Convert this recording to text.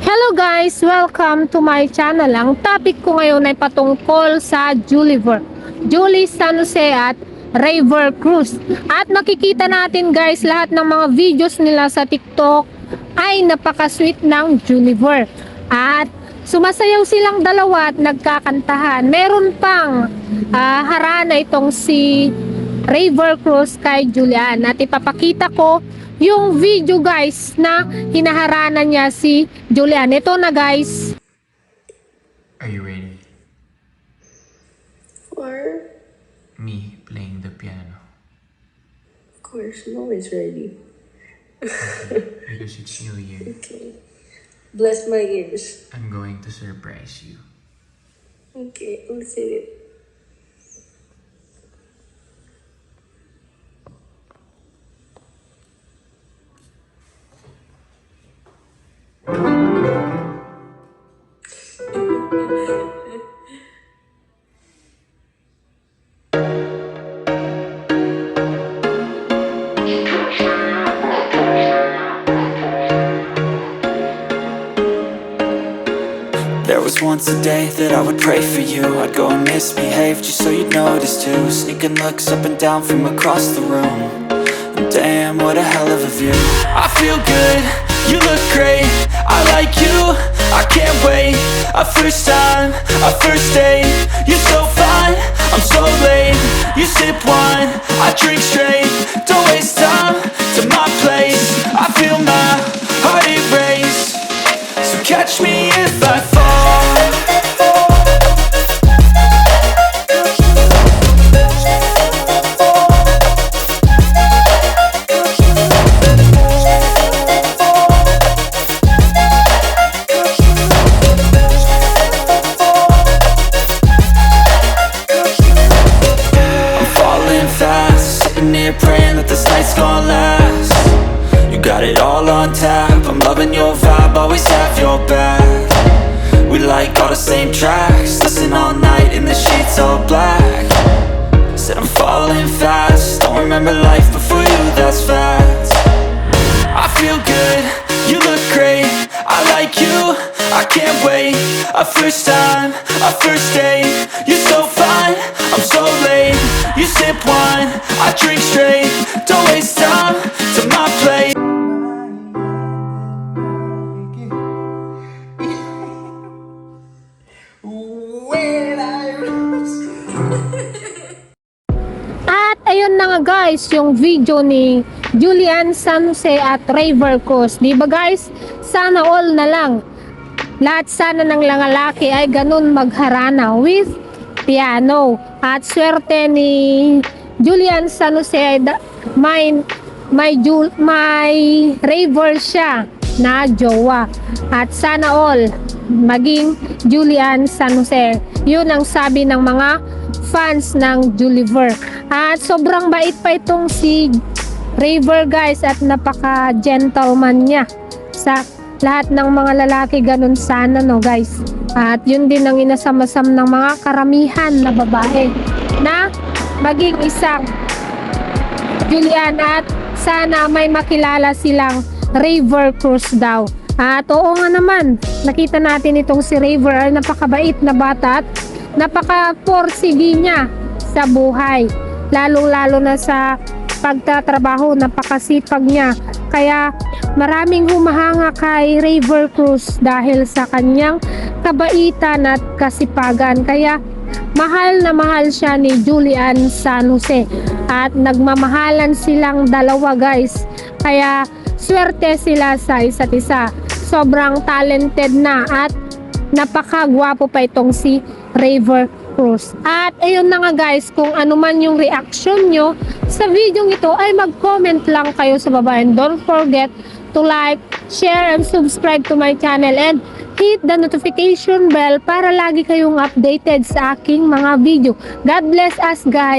Hello guys! Welcome to my channel. Ang topic ko ngayon ay patungkol sa Julie San Jose at River Cruz. At makikita natin guys, lahat ng mga videos nila sa TikTok ay napaka-sweet ng Juliver. At sumasayaw silang dalawa at nagkakantahan. Meron pang harana itong si River Cruz kay Julian. At ipapakita ko yung video guys na hinaharana niya si Julian. Ito na guys. Are you ready? For? Me playing the piano. Of course, I'm always ready. Because it's New Year. Okay. Bless my ears. I'm going to surprise you. Okay, let's see it. There was once a day that I would pray for you. I'd go and misbehave just so you'd notice too. Sneaking looks up and down from across the room. And damn, what a hell of a view. I feel good, you look great, I like you, I can't wait. A first time, a first date. You're so fine, I'm so late. You sip wine, I drink straight. Don't waste time to my place. I feel my heart erase. So catch me if I fall. I'm falling fast, sitting here praying that this night's gonna last. You got it all on tap, I'm loving your vibe, always have your back. We like all the same tracks, listen all night in the sheets all black. Said I'm falling fast, don't remember life before you, that's facts. I feel good, you look great, I like you, I can't wait. A first time, a first date. You're so fine, I'm so late. You sip wine, I drink straight. Don't waste time to my place. At ayun na nga guys, yung video ni Julian San Jose at River Cruz. Diba guys? Sana all na lang. Lahat sana ng lalaki ay ganun magharana with piano. At swerte ni Julian San Jose ay may River siya na jowa. At sana all maging Julian San Jose. Yun ang sabi ng mga fans ng Juliver. At sobrang bait pa itong si River guys, at napaka gentleman niya sa lahat ng mga lalaki. Ganun sana no guys. At yun din ang inasamasam ng mga karamihan na babae na maging isang Julian, at sana may makilala silang River Cruz daw. At oo nga naman, nakita natin itong si River ay napakabait na bata at napaka-porsige niya sa buhay. Lalo-lalo na sa pagtatrabaho, napakasipag niya. Kaya maraming humahanga kay River Cruz dahil sa kanyang kabaitan at kasipagan. Kaya mahal na mahal siya ni Julian San Jose. At nagmamahalan silang dalawa guys. Kaya swerte sila sa isa't isa. Sobrang talented na at napakagwapo pa itong si River Cruz. At ayun na nga guys, kung ano man yung reaction nyo sa video ito ay mag-comment lang kayo sa baba. And don't forget to like, share, and subscribe to my channel. And hit the notification bell para lagi kayong updated sa aking mga video. God bless us guys!